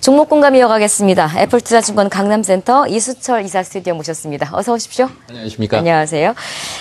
종목 공감 이어가겠습니다. 애플투자증권 강남센터 이수철 이사 스튜디오 모셨습니다. 어서 오십시오. 안녕하십니까. 안녕하세요.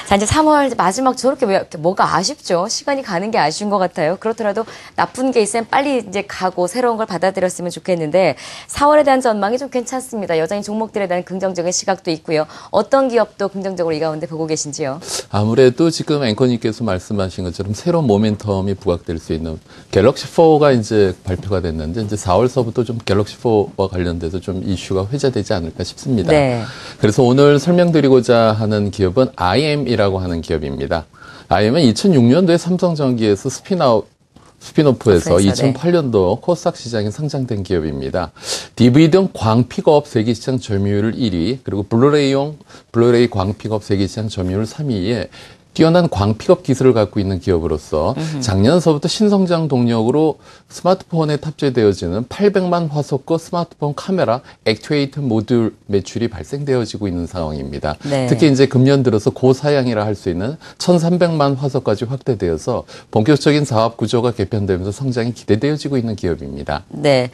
자, 이제 3월 마지막 저렇게 뭐가 아쉽죠. 시간이 가는 게 아쉬운 것 같아요. 그렇더라도 나쁜 게 있으면 빨리 이제 가고 새로운 걸 받아들였으면 좋겠는데 4월에 대한 전망이 좀 괜찮습니다. 여전히 종목들에 대한 긍정적인 시각도 있고요. 어떤 기업도 긍정적으로 이 가운데 보고 계신지요? 아무래도 지금 앵커님께서 말씀하신 것처럼 새로운 모멘텀이 부각될 수 있는 갤럭시4가 이제 발표가 됐는데 이제 4월서부터 좀 갤럭시4와 관련돼서 좀 이슈가 회자되지 않을까 싶습니다. 네. 그래서 오늘 설명드리고자 하는 기업은 IM이라고 하는 기업입니다. IM은 2006년도에 삼성전기에서 스피노프에서 2008년도 코스닥 시장에 상장된 기업입니다. DVD 광픽업 세계시장 점유율 1위, 그리고 블루레이 광픽업 세계시장 점유율 3위에 뛰어난 광픽업 기술을 갖고 있는 기업으로서 작년서부터 신성장 동력으로 스마트폰에 탑재되어지는 800만 화소급 스마트폰 카메라 액추에이터 모듈 매출이 발생되어지고 있는 상황입니다. 네. 특히 이제 금년 들어서 고사양이라 할 수 있는 1,300만 화소까지 확대되어서 본격적인 사업 구조가 개편되면서 성장이 기대되어지고 있는 기업입니다. 네.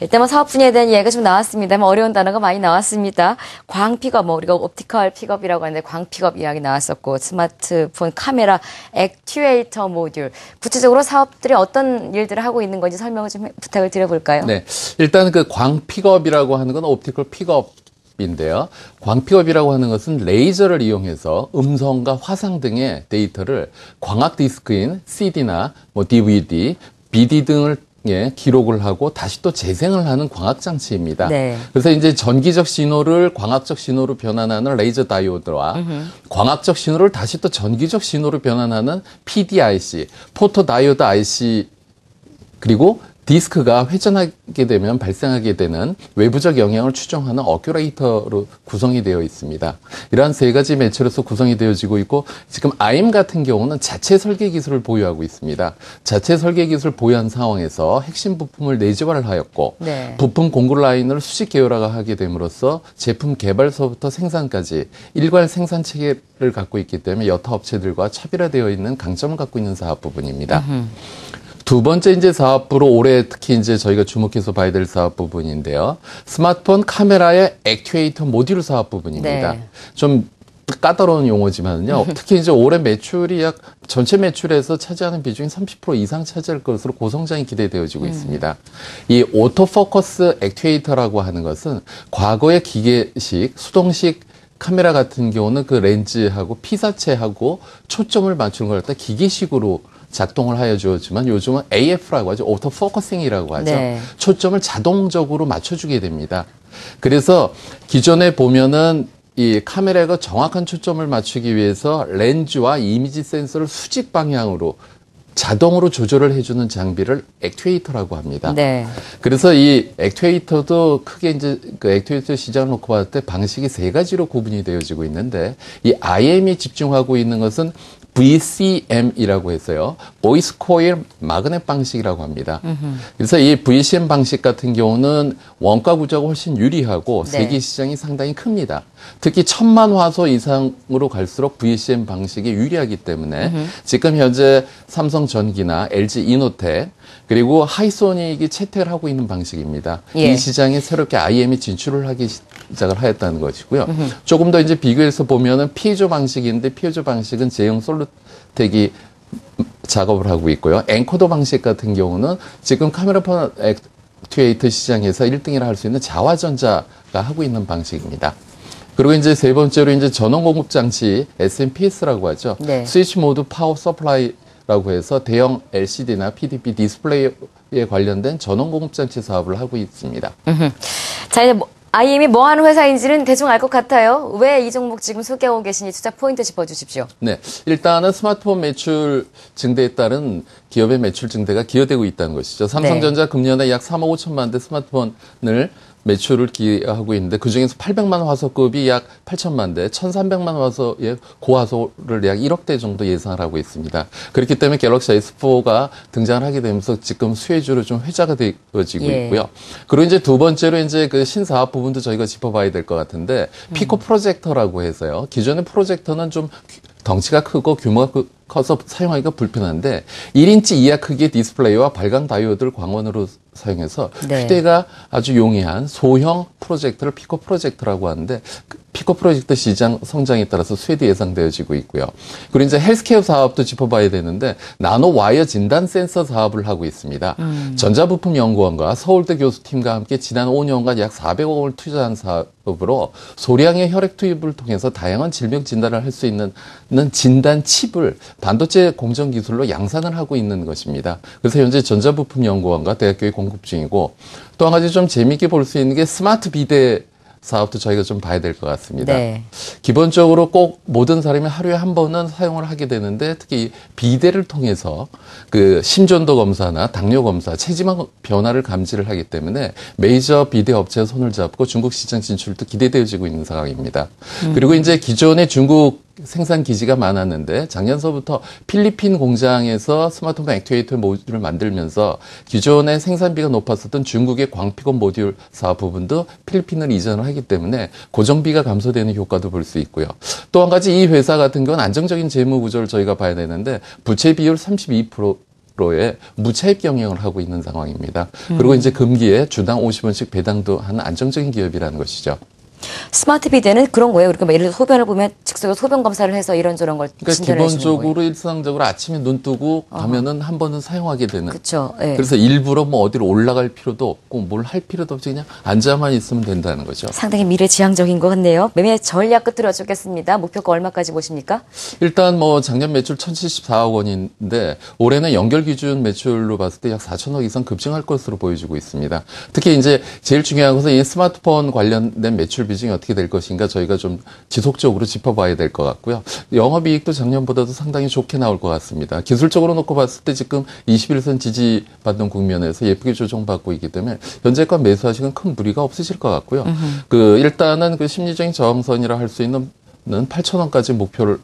일단 사업 분야에 대한 이야기가 좀 나왔습니다만 어려운 단어가 많이 나왔습니다. 광픽업, 우리가 옵티컬 픽업이라고 하는데 광픽업 이야기 나왔었고 스마트폰 카메라 액추에이터 모듈. 구체적으로 사업들이 어떤 일들을 하고 있는 건지 설명을 좀 부탁을 드려볼까요? 네. 일단 그 광픽업이라고 하는 건 옵티컬 픽업 인데요. 광픽업이라고 하는 것은 레이저를 이용해서 음성과 화상 등의 데이터를 광학 디스크인 CD나 DVD, BD 등을 기록을 하고 다시 또 재생을 하는 광학 장치입니다. 네. 그래서 이제 전기적 신호를 광학적 신호로 변환하는 레이저 다이오드와 광학적 신호를 다시 또 전기적 신호로 변환하는 PDIC, 포토 다이오드 IC, 그리고 디스크가 회전하게 되면 발생하게 되는 외부적 영향을 추정하는 어큐레이터로 구성이 되어 있습니다. 이러한 세 가지 매체로서 구성이 되어지고 있고 지금 IM 같은 경우는 자체 설계 기술을 보유하고 있습니다. 자체 설계 기술을 보유한 상황에서 핵심 부품을 내재화를 하였고 네. 부품 공급 라인을 수직 계열화하게 됨으로써 제품 개발서부터 생산까지 일괄 생산 체계를 갖고 있기 때문에 여타 업체들과 차별화되어 있는 강점을 갖고 있는 사업 부분입니다. 두 번째 이제 사업부로 올해 특히 이제 저희가 주목해서 봐야 될 사업 부분인데요. 스마트폰 카메라의 액추에이터 모듈 사업 부분입니다. 네. 좀 까다로운 용어지만요. 특히 이제 올해 매출이 약 전체 매출에서 차지하는 비중이 30% 이상 차지할 것으로 고성장이 기대되어지고 있습니다. 이 오토포커스 액추에이터라고 하는 것은 과거의 기계식, 수동식 카메라 같은 경우는 그 렌즈하고 피사체하고 초점을 맞추는 걸 갖다 기계식으로 작동을 하여 주었지만 요즘은 AF라고 하죠. 오토 포커싱이라고 하죠. 네. 초점을 자동적으로 맞춰주게 됩니다. 그래서 기존에 보면은 이 카메라가 정확한 초점을 맞추기 위해서 렌즈와 이미지 센서를 수직 방향으로 자동으로 조절을 해주는 장비를 액추에이터라고 합니다. 네. 그래서 이 액추에이터도 크게 이제 그 액추에이터 시장을 놓고 봤을 때 방식이 세 가지로 구분이 되어지고 있는데 이 IM이 집중하고 있는 것은 VCM이라고 해서요. 보이스 코일 마그넷 방식이라고 합니다. 그래서 이 VCM 방식 같은 경우는 원가 구조가 훨씬 유리하고 네. 세계 시장이 상당히 큽니다. 특히 1,000만 화소 이상으로 갈수록 VCM 방식이 유리하기 때문에 지금 현재 삼성전기나 LG 이노텍 그리고 하이소닉이 채택을 하고 있는 방식입니다. 예. 이 시장에 새롭게 IM이 진출을 하기 시작을 하였다는 것이고요. 조금 더 이제 비교해서 보면은 피에조 방식인데 피에조 방식은 제형 솔루텍이 작업을 하고 있고요. 엔코더 방식 같은 경우는 지금 카메라폰 액추에이터 시장에서 1등이라 할 수 있는 자화전자가 하고 있는 방식입니다. 그리고 이제 세 번째로 이제 전원 공급 장치 SMPS라고 하죠. 네. 스위치 모드 파워 서플라이 라고 해서 대형 LCD나 PDP 디스플레이에 관련된 전원 공급 장치 사업을 하고 있습니다. 자, 이제 IM이 뭐 하는 회사인지는 대충 알 것 같아요. 왜 이 종목 지금 소개하고 계시니 투자 포인트 짚어주십시오. 네, 일단은 스마트폰 매출 증대에 따른 기업의 매출 증대가 기여되고 있다는 것이죠. 삼성전자 네. 금년에 약 3억 5천만 대 스마트폰을 매출을 기여하고 있는데 그중에서 800만 화소급이 약 8천만 대, 1,300만 화소의 고화소를 약 1억 대 정도 예상을 하고 있습니다. 그렇기 때문에 갤럭시 S4가 등장을 하게 되면서 지금 수혜주로 좀 회자가 되어지고 예. 있고요. 그리고 이제 두 번째로 이제 그 신사업 부분도 저희가 짚어봐야 될 것 같은데 피코 프로젝터라고 해서요. 기존의 프로젝터는 좀 덩치가 크고 규모가 커서 사용하기가 불편한데 1인치 이하 크기의 디스플레이와 발광 다이오드를 광원으로 사용해서 네. 휴대가 아주 용이한 소형 프로젝터를 피코 프로젝터라고 하는데 피코 프로젝터 시장 성장에 따라서 수혜도 예상되어지고 있고요. 그리고 이제 헬스케어 사업도 짚어봐야 되는데 나노 와이어 진단 센서 사업을 하고 있습니다. 전자부품연구원과 서울대 교수팀과 함께 지난 5년간 약 400억 원을 투자한 사업으로 소량의 혈액 투입을 통해서 다양한 질병 진단을 할 수 있는 진단 칩을 반도체 공정 기술로 양산을 하고 있는 것입니다. 그래서 현재 전자부품연구원과 대학교에 공급 중이고 또 한 가지 좀 재미있게 볼 수 있는 게 스마트 비데 사업도 저희가 좀 봐야 될 것 같습니다. 네. 기본적으로 꼭 모든 사람이 하루에 한 번은 사용을 하게 되는데 특히 비대를 통해서 그 심전도 검사나 당뇨 검사, 체지방 변화를 감지를 하기 때문에 메이저 비대 업체와 손을 잡고 중국 시장 진출도 기대되어지고 있는 상황입니다. 그리고 이제 기존의 중국 생산 기지가 많았는데 작년서부터 필리핀 공장에서 스마트폰 액티베이터 모듈을 만들면서 기존의 생산비가 높았었던 중국의 광픽업 모듈 사업 부분도 필리핀을 이전을 하기 때문에 고정비가 감소되는 효과도 볼 수 있고요. 또 한 가지 이 회사 같은 경우는 안정적인 재무 구조를 저희가 봐야 되는데 부채 비율 32%의 무차입 경영을 하고 있는 상황입니다. 그리고 이제 금기에 주당 50원씩 배당도 하는 안정적인 기업이라는 것이죠. 스마트 비대는 그런 거예요. 그러니까 예를 들어 소변을 보면 즉석으로 소변 검사를 해서 이런저런 걸 그러니까 진단을 해주는 거예요. 기본적으로 일상적으로 아침에 눈 뜨고 가면은 한 번은 사용하게 되는. 그렇죠. 예. 그래서 일부러 뭐 어디로 올라갈 필요도 없고 뭘 할 필요도 없이 그냥 앉아만 있으면 된다는 거죠. 상당히 미래지향적인 것 같네요. 매매 전략 끝으로 여쭙겠습니다. 목표가 얼마까지 보십니까? 일단 뭐 작년 매출 1,074억 원인데 올해는 연결 기준 매출로 봤을 때 약 4천억 이상 급증할 것으로 보여지고 있습니다. 특히 이제 제일 중요한 것은 이 스마트폰 관련된 매출 비중이 어떻게 될 것인가 저희가 좀 지속적으로 짚어봐야 될 것 같고요. 영업이익도 작년보다도 상당히 좋게 나올 것 같습니다. 기술적으로 놓고 봤을 때 지금 21선 지지받는 국면에서 예쁘게 조정받고 있기 때문에 현재껏 매수하시는 큰 무리가 없으실 것 같고요. 일단은 그 심리적인 저항선이라 할 수 있는 8,000원까지 목표를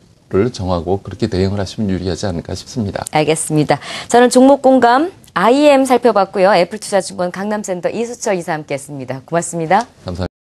정하고 그렇게 대응을 하시면 유리하지 않을까 싶습니다. 알겠습니다. 저는 종목 공감 IM 살펴봤고요. 애플투자증권 강남센터 이수철 이사 함께했습니다. 고맙습니다. 감사합니다.